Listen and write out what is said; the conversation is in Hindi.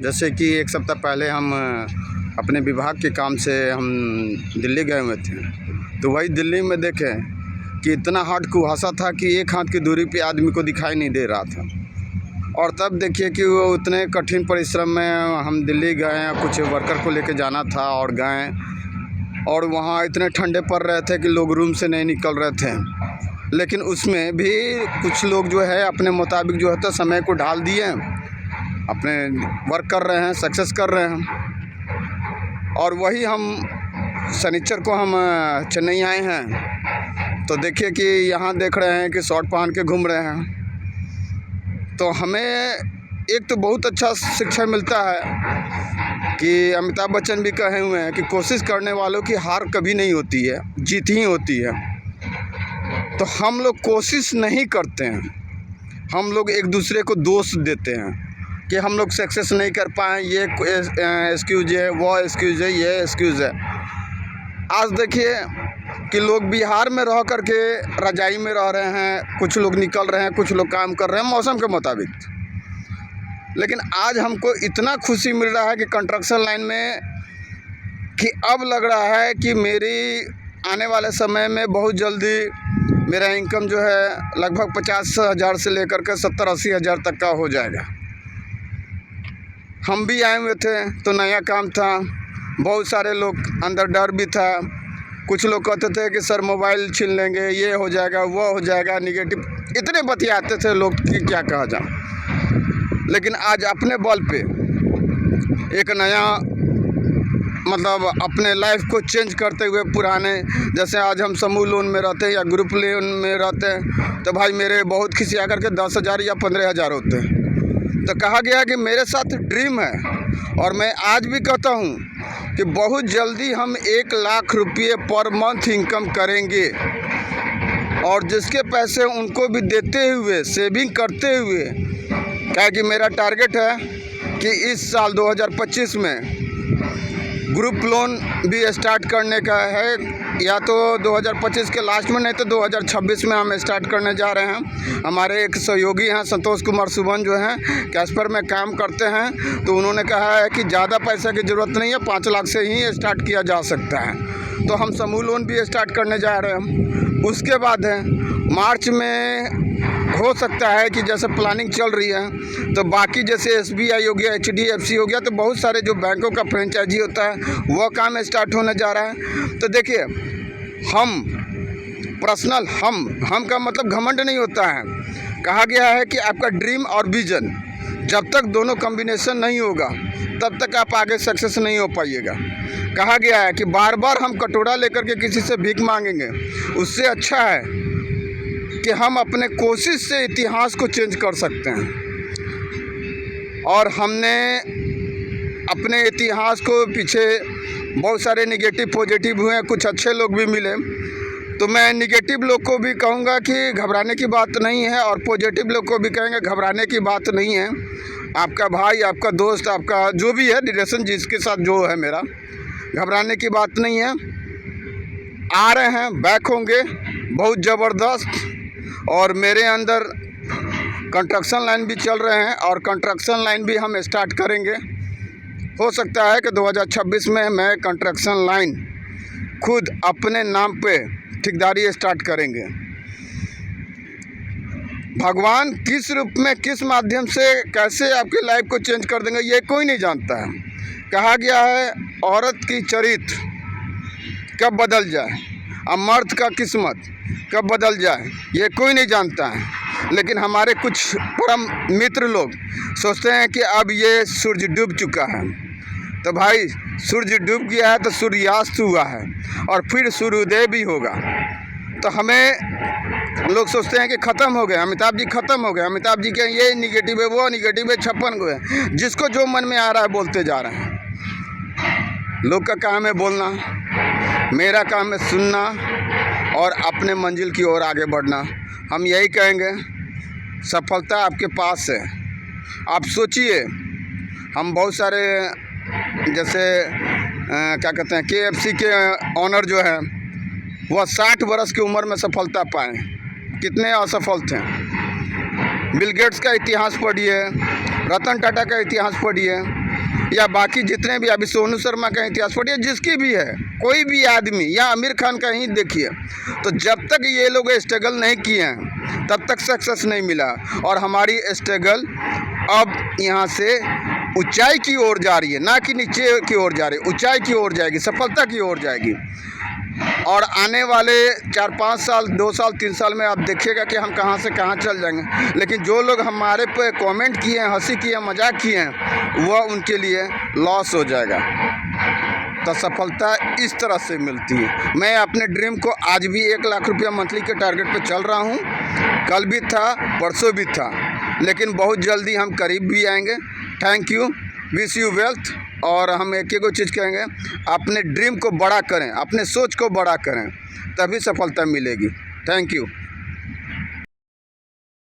जैसे कि एक सप्ताह पहले हम अपने विभाग के काम से हम दिल्ली गए हुए थे, तो वही दिल्ली में देखे कि इतना हार्ड कुहासा था कि एक हाथ की दूरी पे आदमी को दिखाई नहीं दे रहा था। और तब देखिए कि वो उतने कठिन परिश्रम में हम दिल्ली गए, कुछ वर्कर को लेके जाना था और गए, और वहाँ इतने ठंडे पड़ रहे थे कि लोग रूम से नहीं निकल रहे थे। लेकिन उसमें भी कुछ लोग जो है अपने मुताबिक जो है तो समय को ढाल दिए, अपने वर्क कर रहे हैं, सक्सेस कर रहे हैं। और वही हम शनिचर को हम चेन्नई आए हैं, तो देखिए कि यहाँ देख रहे हैं कि शॉर्ट पहन के घूम रहे हैं। तो हमें एक तो बहुत अच्छा शिक्षा मिलता है कि अमिताभ बच्चन भी कहे हुए हैं कि कोशिश करने वालों की हार कभी नहीं होती है, जीत ही होती है। तो हम लोग कोशिश नहीं करते हैं, हम लोग एक दूसरे को दोष देते हैं कि हम लोग सक्सेस नहीं कर पाए, ये एक्सक्यूज़ है, वो एक्सक्यूज़ है, ये एक्सक्यूज़ है। आज देखिए कि लोग बिहार में रह कर के रजाई में रह रहे हैं, कुछ लोग निकल रहे हैं, कुछ लोग काम कर रहे हैं मौसम के मुताबिक। लेकिन आज हमको इतना खुशी मिल रहा है कि कंस्ट्रक्शन लाइन में कि अब लग रहा है कि मेरी आने वाले समय में बहुत जल्दी मेरा इनकम जो है लगभग 50,000 से लेकर के 70-80 हज़ार तक का हो जाएगा। हम भी आए हुए थे तो नया काम था, बहुत सारे लोग अंदर डर भी था। कुछ लोग कहते थे कि सर मोबाइल छीन लेंगे, ये हो जाएगा, वो हो जाएगा, निगेटिव इतने बतियाते थे लोग कि क्या कहा जाए। लेकिन आज अपने बल पे एक नया मतलब अपने लाइफ को चेंज करते हुए पुराने, जैसे आज हम समूह लोन में रहते हैं या ग्रुप लोन में रहते हैं, तो भाई मेरे बहुत खिसिया करके 10,000 या 15,000 होते हैं। तो कहा गया कि मेरे साथ ड्रीम है, और मैं आज भी कहता हूँ कि बहुत जल्दी हम 1 लाख रुपये पर मंथ इनकम करेंगे। और जिसके पैसे उनको भी देते हुए, सेविंग करते हुए, क्या कि मेरा टारगेट है कि इस साल 2025 में ग्रुप लोन भी स्टार्ट करने का है, या तो 2025 के लास्ट में, नहीं तो 2026 में हम स्टार्ट करने जा रहे हैं। हमारे एक सहयोगी हैं संतोष कुमार सुमन, जो हैं कैस्पर में काम करते हैं, तो उन्होंने कहा है कि ज़्यादा पैसे की ज़रूरत नहीं है, 5 लाख से ही स्टार्ट किया जा सकता है। तो हम समूह लोन भी स्टार्ट करने जा रहे हैं। उसके बाद है मार्च में हो सकता है कि जैसे प्लानिंग चल रही है, तो बाकी जैसे SBI हो गया, HDFC हो गया, तो बहुत सारे जो बैंकों का फ्रेंचाइजी होता है वह काम स्टार्ट होने जा रहा है। तो देखिए हम पर्सनल हम का मतलब घमंड नहीं होता है। कहा गया है कि आपका ड्रीम और विजन जब तक दोनों कॉम्बिनेशन नहीं होगा तब तक आप आगे सक्सेस नहीं हो पाइएगा। कहा गया है कि बार बार हम कटोरा लेकर के किसी से भीख मांगेंगे, उससे अच्छा है कि हम अपने कोशिश से इतिहास को चेंज कर सकते हैं। और हमने अपने इतिहास को पीछे बहुत सारे निगेटिव पॉजिटिव हुए, कुछ अच्छे लोग भी मिले। तो मैं निगेटिव लोग को भी कहूँगा कि घबराने की बात नहीं है, और पॉजिटिव लोग को भी कहेंगे घबराने की बात नहीं है। आपका भाई, आपका दोस्त, आपका जो भी है रिलेशन, जिसके साथ जो है मेरा, घबराने की बात नहीं है। आ रहे हैं, बैक होंगे बहुत ज़बरदस्त। और मेरे अंदर कंस्ट्रक्शन लाइन भी चल रहे हैं, और कंस्ट्रक्शन लाइन भी हम स्टार्ट करेंगे। हो सकता है कि 2026 में मैं कंस्ट्रक्शन लाइन खुद अपने नाम पे ठेकेदारी स्टार्ट करेंगे। भगवान किस रूप में, किस माध्यम से, कैसे आपकी लाइफ को चेंज कर देंगे, ये कोई नहीं जानता है। कहा गया है औरत की चरित्र कब बदल जाए और मर्द का किस्मत कब बदल जाए, ये कोई नहीं जानता है। लेकिन हमारे कुछ परम मित्र लोग सोचते हैं कि अब ये सूरज डूब चुका है। तो भाई सूरज डूब गया है तो सूर्यास्त हुआ है, और फिर सूर्योदय भी होगा। तो हमें लोग सोचते हैं कि ख़त्म हो गए, अमिताभ जी ख़त्म हो गए, अमिताभ जी के ये निगेटिव है, वो निगेटिव है, 56 गो है। जिसको जो मन में आ रहा है बोलते जा रहे हैं। लोग का काम है बोलना, मेरा काम है सुनना और अपने मंजिल की ओर आगे बढ़ना। हम यही कहेंगे, सफलता आपके पास है। आप सोचिए, हम बहुत सारे जैसे क्या कहते हैं KFC के ऑनर जो है वह 60 वर्ष की उम्र में सफलता पाए, कितने असफल थे। बिल गेट्स का इतिहास पढ़िए, रतन टाटा का इतिहास पढ़िए, या बाकी जितने भी, अभी सोनू शर्मा का इतिहास पढ़िए, जिसकी भी है, कोई भी आदमी, या आमिर खान का ही देखिए, तो जब तक ये लोग स्ट्रगल नहीं किए हैं तब तक सक्सेस नहीं मिला। और हमारी स्ट्रगल अब यहाँ से ऊंचाई की ओर जा रही है, ना कि नीचे की ओर जा रही है, ऊंचाई की ओर जाएगी, सफलता की ओर जाएगी। और आने वाले 4-5 साल, 2 साल, 3 साल में आप देखिएगा कि हम कहाँ से कहाँ चल जाएंगे। लेकिन जो लोग हमारे पे कमेंट किए हैं, हंसी किए हैं, मजाक किए हैं, वह उनके लिए लॉस हो जाएगा। तो सफलता इस तरह से मिलती है। मैं अपने ड्रीम को आज भी 1 लाख रुपया मंथली के टारगेट पे चल रहा हूँ। कल भी था, परसों भी था, लेकिन बहुत जल्दी हम करीब भी आएंगे। Thank you, wish you wealth. और हम एक चीज़ कहेंगे, अपने ड्रीम को बड़ा करें, अपने सोच को बड़ा करें, तभी सफलता मिलेगी। Thank you.